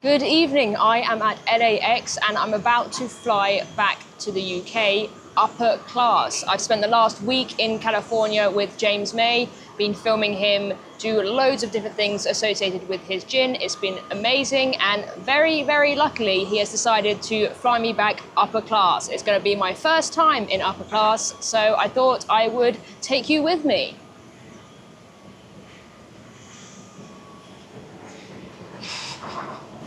Good evening, I am at LAX and I'm about to fly back to the UK upper class. I've spent the last week in California with James May, been filming him do loads of different things associated with his gin. It's been amazing and very, very luckily he has decided to fly me back upper class. It's going to be my first time in upper class, so I thought I would take you with me.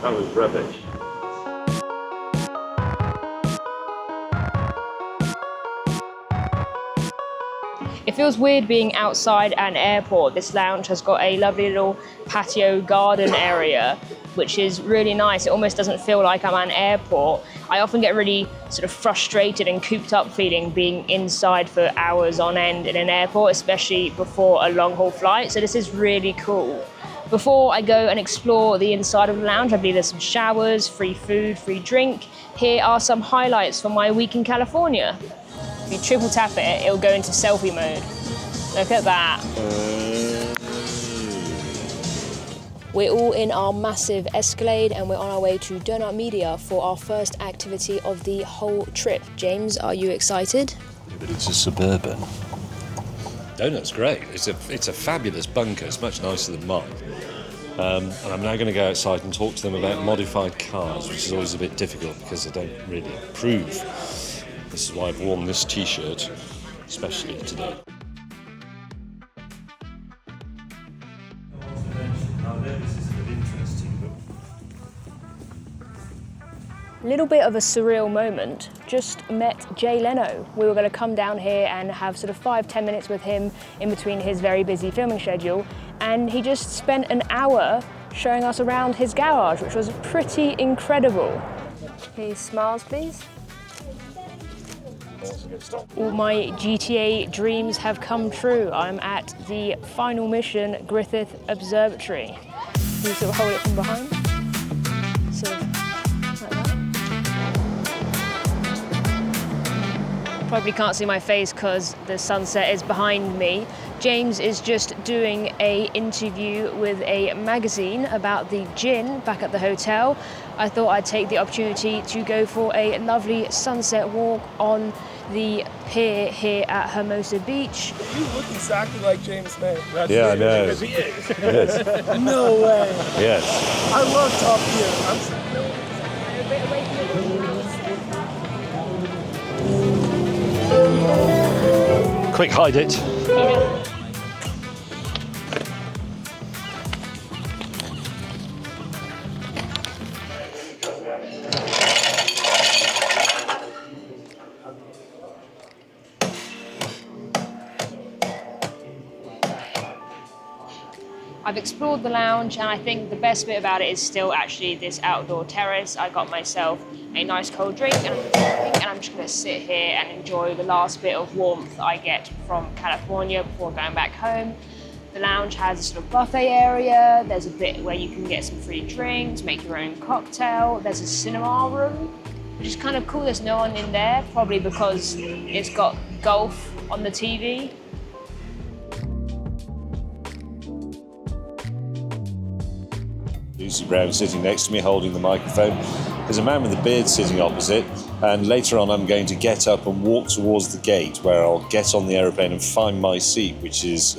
That was rubbish. It feels weird being outside an airport. This lounge has got a lovely little patio garden area, which is really nice. It almost doesn't feel like I'm at an airport. I often get really sort of frustrated and cooped up feeling being inside for hours on end in an airport, especially before a long haul flight. So this is really cool. Before I go and explore the inside of the lounge, I believe there's some showers, free food, free drink. Here are some highlights from my week in California. If you triple tap it, it'll go into selfie mode. Look at that. We're all in our massive Escalade and we're on our way to Donut Media for our first activity of the whole trip. James, are you excited? Yeah, but it's a Suburban. Donut's great. It's a fabulous bunker. It's much nicer than mine. And I'm now going to go outside and talk to them about modified cars, which is always a bit difficult because I don't really approve. This is why I've worn this T-shirt, especially today. A little bit of a surreal moment. Just met Jay Leno. We were going to come down here and have sort of 5-10 minutes with him in between his very busy filming schedule, and he just spent an hour showing us around his garage, which was pretty incredible. Please, smiles, please. All my GTA dreams have come true. I'm at the final mission, Griffith Observatory. You sort of hold it from behind. Sort of like that. Probably can't see my face because the sunset is behind me. James is just doing an interview with a magazine about the gin back at the hotel. I thought I'd take the opportunity to go for a lovely sunset walk on the pier here at Hermosa Beach. You look exactly like James May. That's Yeah, I know. Because he is. Yes. No way. Yes. I love Top Gear. Quick, hide it. Yeah. I've explored the lounge and I think the best bit about it is still actually this outdoor terrace. I got myself a nice cold drink and I'm just going to sit here and enjoy the last bit of warmth I get from California before going back home. The lounge has a sort of buffet area. There's a bit where you can get some free drinks, make your own cocktail. There's a cinema room, which is kind of cool. There's no one in there, probably because it's got golf on the TV. Lucy Brown sitting next to me holding the microphone. There's a man with a beard sitting opposite, and later on I'm going to get up and walk towards the gate where I'll get on the aeroplane and find my seat, which is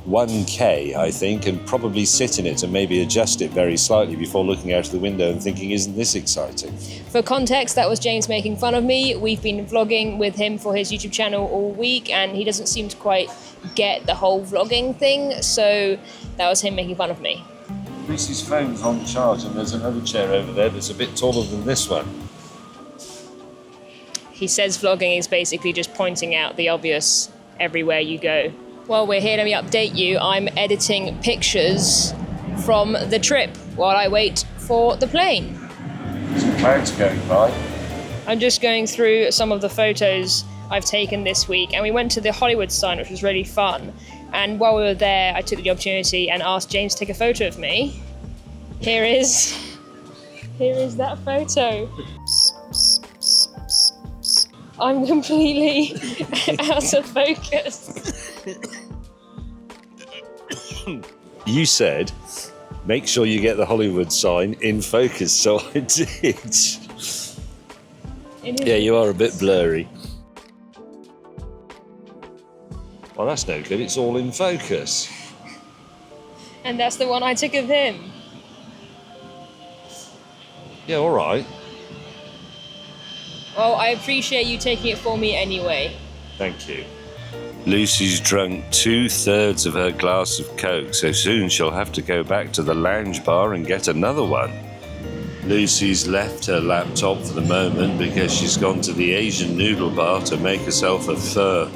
1K, I think, and probably sit in it and maybe adjust it very slightly before looking out of the window and thinking, isn't this exciting? For context, that was James making fun of me. We've been vlogging with him for his YouTube channel all week and he doesn't seem to quite get the whole vlogging thing, so that was him making fun of me. Lucy's phone's on charge and there's another chair over there that's a bit taller than this one. He says vlogging is basically just pointing out the obvious everywhere you go. While we're here, let me update you. I'm editing pictures from the trip while I wait for the plane. Some clouds going by. I'm just going through some of the photos I've taken this week, and we went to the Hollywood sign, which was really fun. And while we were there, I took the opportunity and asked James to take a photo of me. Here is that photo. I'm completely out of focus. You said Make sure you get the Hollywood sign in focus. So I did. Yeah, you are a bit blurry. Well, that's no good. It's all in focus. And that's the one I took of him. Yeah, all right. Well, I appreciate you taking it for me anyway. Thank you. Lucy's drunk 2/3 of her glass of Coke, so soon she'll have to go back to the lounge bar and get another one. Lucy's left her laptop for the moment because she's gone to the Asian noodle bar to make herself a pho.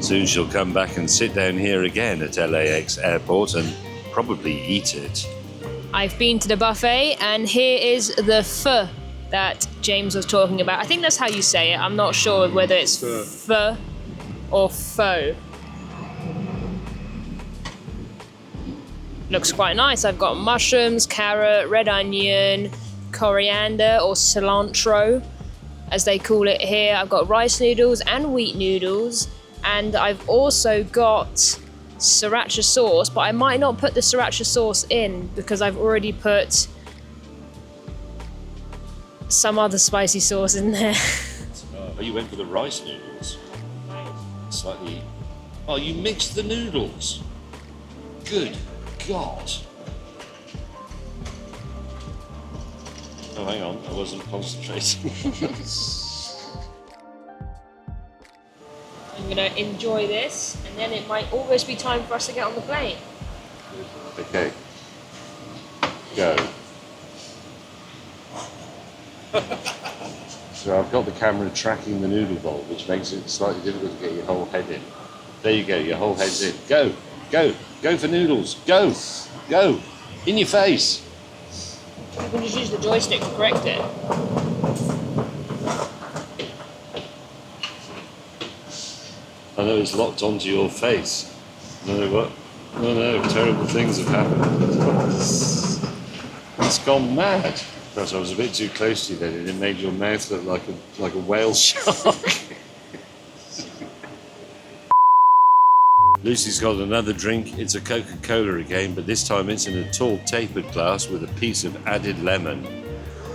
Soon she'll come back and sit down here again at LAX airport and probably eat it. I've been to the buffet, and here is the pho that James was talking about. I think that's how you say it. I'm not sure whether it's pho or pho. Looks quite nice. I've got mushrooms, carrot, red onion, coriander or cilantro, as they call it here. I've got rice noodles and wheat noodles, and I've also got sriracha sauce, but I might not put the sriracha sauce in because I've already put some other spicy sauce in there. Oh, you went for the rice noodles? Slightly. Oh, you mixed the noodles? Good God. Oh, hang on, I wasn't concentrating. I'm gonna enjoy this, and then it might almost be time for us to get on the plane. Okay. Go. So I've got the camera tracking the noodle bowl, which makes it slightly difficult to get your whole head in. There you go, your whole head's in. Go, go, go for noodles. Go, go, in your face. You can just use the joystick to correct it. I know it's locked onto your face. No, what? No, terrible things have happened. It's gone mad. Perhaps I was a bit too close to you then, and it made your mouth look like a whale shark. Lucy's got another drink. It's a Coca-Cola again, but this time it's in a tall tapered glass with a piece of added lemon.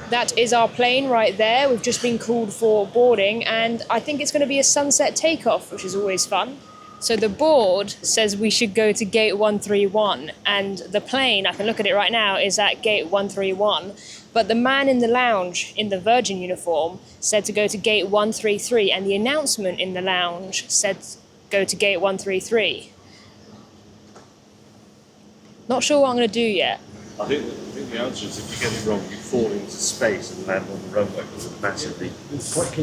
That is our plane right there. We've just been called for boarding, and I think it's going to be a sunset takeoff, which is always fun. So the board says we should go to gate 131, and the plane, I can look at it right now, is at gate 131. But the man in the lounge in the Virgin uniform said to go to gate 133, and the announcement in the lounge said go to gate 133. Not sure what I'm going to do yet. I think the answer is if you get it wrong, you fall into space and land on the runway with a massively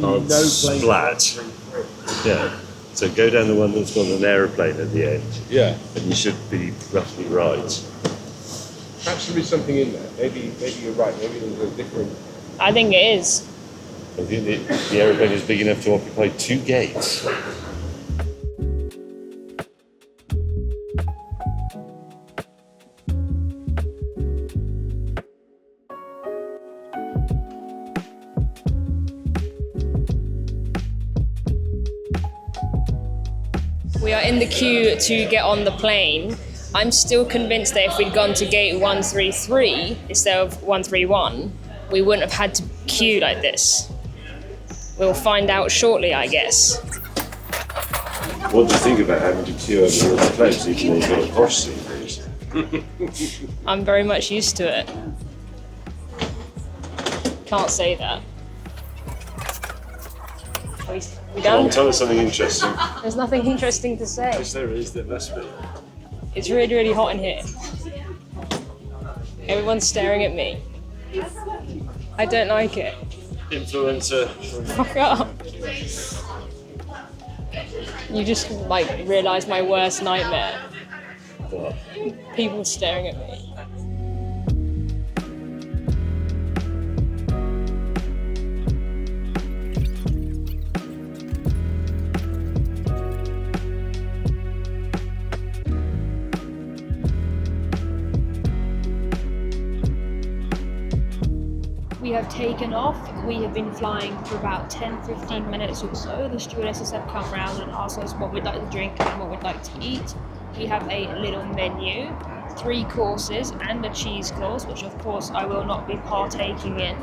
hard splat. Yeah. So go down the one that's got an aeroplane at the end. Yeah. And you should be roughly right. Perhaps there is something in there. Maybe you're right. Maybe there's a different. I think it is. I think the aeroplane is big enough to occupy 2 gates. We are in the queue to get on the plane. I'm still convinced that if we'd gone to gate 133 instead of 131, we wouldn't have had to queue like this. We'll find out shortly, I guess. What do you think about having to queue over all the planes, even though you've got a posh seat? I'm very much used to it. Can't say that. Are we Come on, done? tell us something interesting. There's nothing interesting to say. Yes, there is, there must be. It's really, really hot in here. Everyone's staring at me. I don't like it. Influencer. Fuck up. You just realised my worst nightmare. What? People staring at me. We have taken off. We have been flying for about 10-15 minutes or so. The stewardesses have come around and asked us what we'd like to drink and what we'd like to eat. We have a little menu. 3 courses and a cheese course, which of course I will not be partaking in.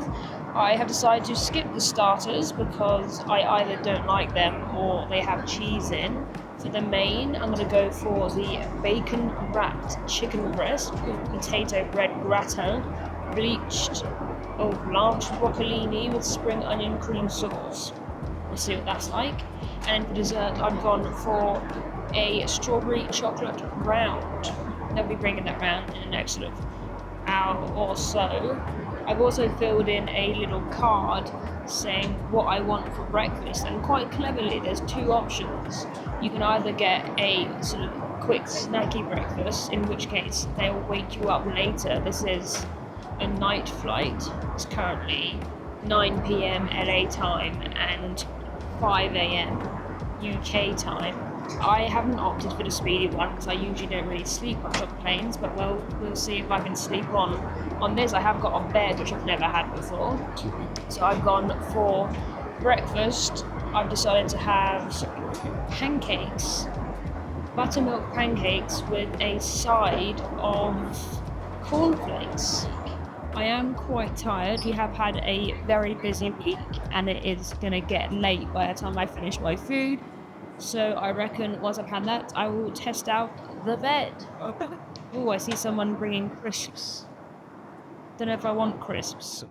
I have decided to skip the starters because I either don't like them or they have cheese in. For the main, I'm going to go for the bacon wrapped chicken breast with potato bread gratin, bleached or blanched broccolini with spring onion cream sauce. We'll see what that's like. And for dessert, I've gone for a strawberry chocolate round. They'll be bringing that round in the next sort of hour or so. I've also filled in a little card saying what I want for breakfast, and quite cleverly there's 2 options. You can either get a sort of quick snacky breakfast, in which case they'll wake you up later. This is a night flight. It's currently 9 p.m. LA time and 5 a.m. UK time. I haven't opted for the speedy one because I usually don't really sleep much on planes, but we'll see if I can sleep on this. I have got a bed, which I've never had before. So I've gone for breakfast. I've decided to have pancakes, buttermilk pancakes with a side of cornflakes. I am quite tired. We have had a very busy week and it is going to get late by the time I finish my food. So I reckon once I've had that, I will test out the bed. Oh, I see someone bringing crisps. Don't know if I want crisps.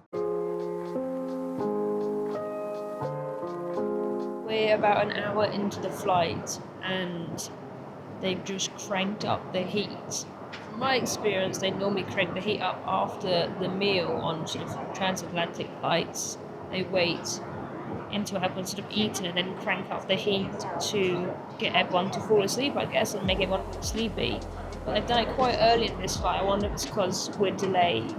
We're about an hour into the flight and they've just cranked up the heat. From my experience, they normally crank the heat up after the meal on sort of transatlantic flights. They wait until everyone's sort of eaten and then crank up the heat to get everyone to fall asleep, I guess, and make everyone sleepy. But they've done it quite early in this flight. I wonder if it's because we're delayed.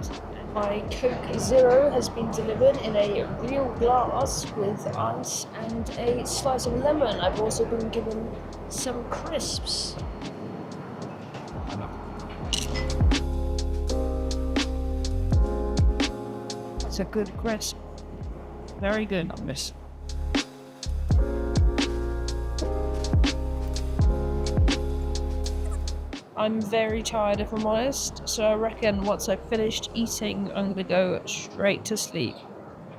My Coke Zero has been delivered in a real glass with ice and a slice of lemon. I've also been given some crisps. It's a good crisp. Very good on this. I'm very tired, if I'm honest, so I reckon once I've finished eating, I'm going to go straight to sleep.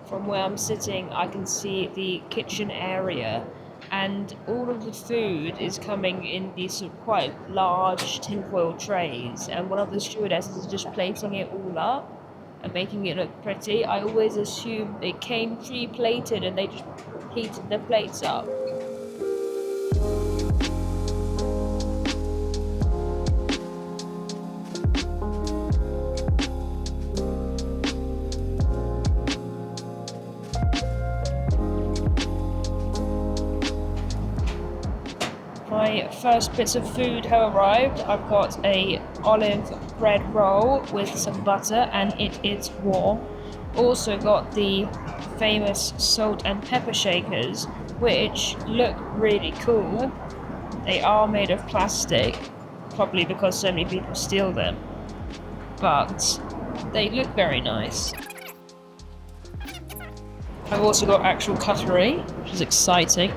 From where I'm sitting, I can see the kitchen area, and all of the food is coming in these sort of quite large tinfoil trays, and one of the stewardesses is just plating it all up and making it look pretty. I always assumed it came pre-plated and they just heated the plates up. My first bits of food have arrived. I've got a olive bread roll with some butter and it is warm. Also got the famous salt and pepper shakers, which look really cool. They are made of plastic, probably because so many people steal them, but they look very nice. I've also got actual cutlery, which is exciting.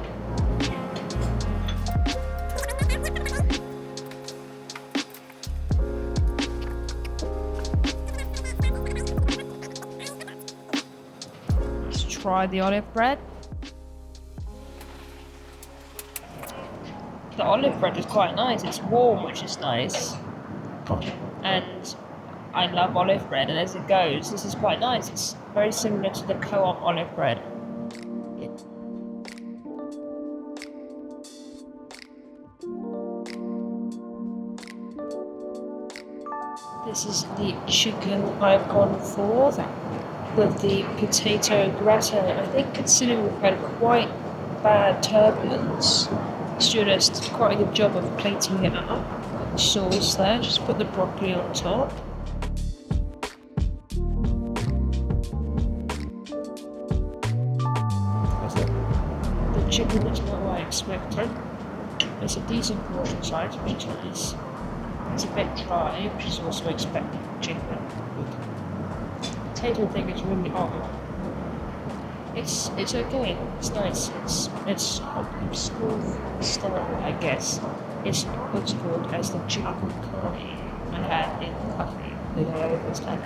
Try the olive bread. The olive bread is quite nice. It's warm, which is nice. And I love olive bread, and as it goes, this is quite nice. It's very similar to the Co-op olive bread. This is the chicken I've gone for with the potato gratin. I think considering we've had quite bad turbulence, the stewardess did quite a good job of plating it up. The sauce there, just put the broccoli on top. The chicken is not what I expected. It's a decent portion size, which is nice. It's a bit dry, which is also expected from chicken. The potato thing is really odd. It's okay. It's nice. It's school style, I guess. It's what's called as the chicken curry. I had in coffee the day I was done.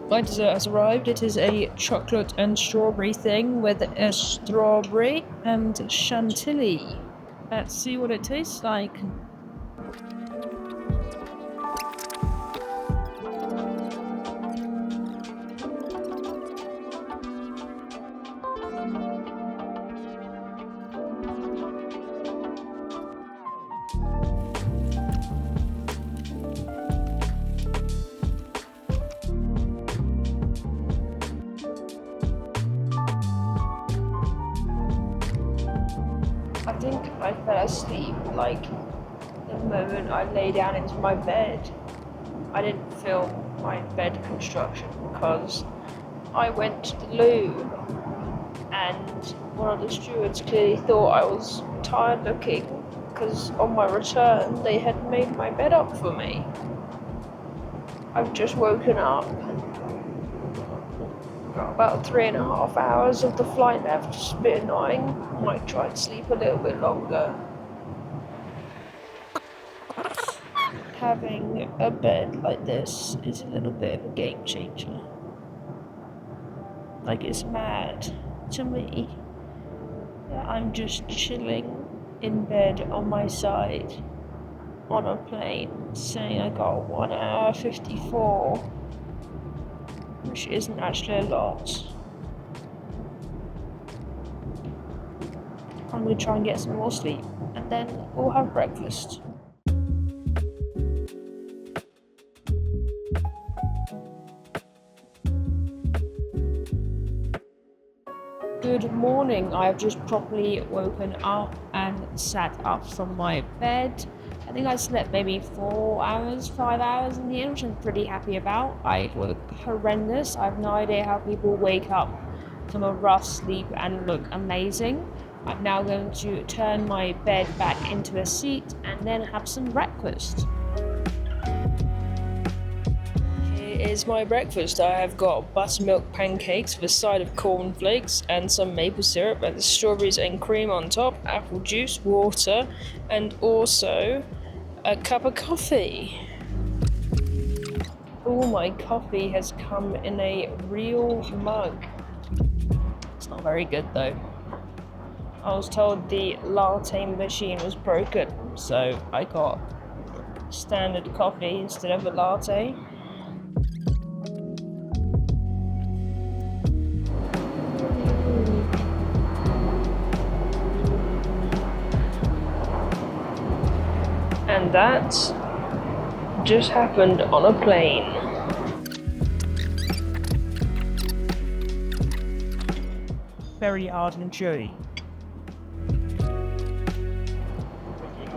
My dessert has arrived. It is a chocolate and strawberry thing with a strawberry and chantilly. Let's see what it tastes like. I think I fell asleep like the moment I lay down into my bed. I didn't feel my bed construction because I went to the loo and one of the stewards clearly thought I was tired looking because on my return they had made my bed up for me. I've just woken up. Got about 3.5 hours of the flight left, just a bit annoying. Might try and sleep a little bit longer. Having a bed like this is a little bit of a game changer. Like, it's mad to me that I'm just chilling in bed on my side on a plane saying I got 1 hour 54, which isn't actually a lot. I'm gonna try and get some more sleep and then we'll have breakfast. Good morning. I have just properly woken up and sat up from my bed. I think I slept maybe 4 hours, 5 hours in the end, which I'm pretty happy about. I look horrendous. I have no idea how people wake up from a rough sleep and look amazing. I'm now going to turn my bed back into a seat and then have some breakfast. Is my breakfast. I have got buttermilk pancakes with a side of cornflakes and some maple syrup and strawberries and cream on top, apple juice, water, and also a cup of coffee. Oh, my coffee has come in a real mug. It's not very good though. I was told the latte machine was broken, so I got standard coffee instead of a latte. And that just happened on a plane. Very hard and chewy.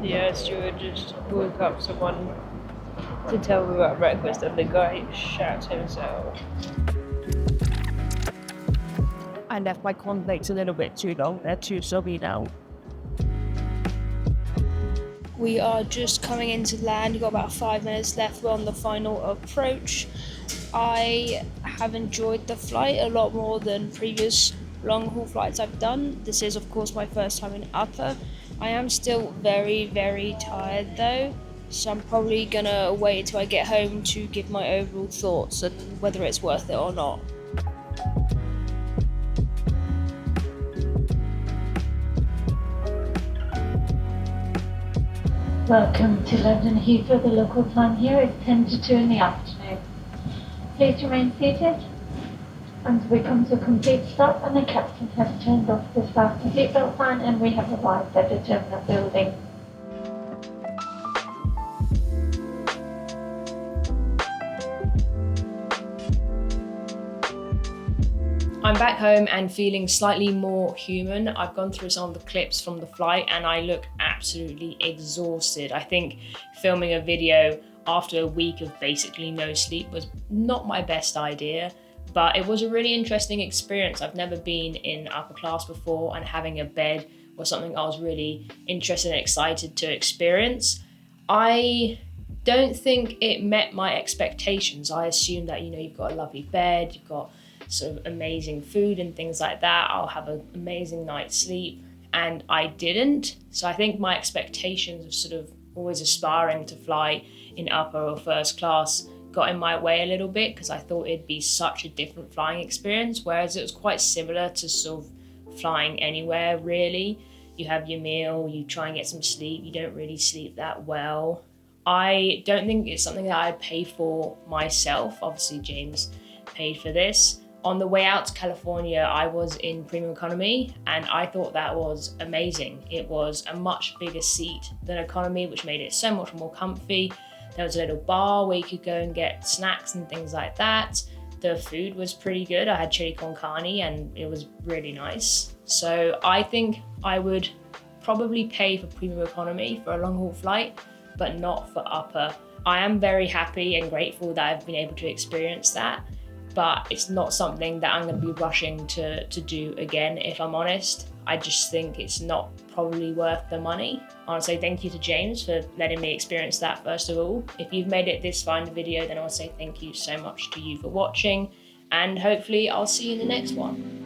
Yeah, steward just woke up someone to tell me about breakfast and the guy shat himself. I left my cornflakes a little bit too long. They're too soggy now. We are just coming into land. We've got about 5 minutes left. We're on the final approach. I have enjoyed the flight a lot more than previous long-haul flights I've done. This is, of course, my first time in upper. I am still very, very tired though, so I'm probably gonna wait till I get home to give my overall thoughts and whether it's worth it or not. Welcome to London Heathrow. The local time here is 10 to 2 in the afternoon. Please remain seated until we come to a complete stop and the captain has turned off the fasten seatbelt sign and we have arrived at the terminal building. I'm back home and feeling slightly more human. I've gone through some of the clips from the flight and I look absolutely exhausted. I think filming a video after a week of basically no sleep was not my best idea, but it was a really interesting experience. I've never been in upper class before and having a bed was something I was really interested and excited to experience. I don't think it met my expectations. I assumed that, you've got a lovely bed, you've got sort of amazing food and things like that. I'll have an amazing night's sleep. and I didn't. So I think my expectations of sort of always aspiring to fly in upper or first class got in my way a little bit, because I thought it'd be such a different flying experience, whereas it was quite similar to sort of flying anywhere really. You have your meal, you try and get some sleep, you don't really sleep that well. I don't think it's something that I'd pay for myself. Obviously James paid for this. On the way out to California, I was in premium economy, and I thought that was amazing. It was a much bigger seat than economy, which made it so much more comfy. There was a little bar where you could go and get snacks and things like that. The food was pretty good. I had chili con carne and it was really nice. So I think I would probably pay for premium economy for a long haul flight, but not for upper. I am very happy and grateful that I've been able to experience that, but it's not something that I'm going to be rushing to do again, if I'm honest. I just think it's not probably worth the money. I want to say thank you to James for letting me experience that first of all. If you've made it this far in the video, then I want to say thank you so much to you for watching, and hopefully I'll see you in the next one.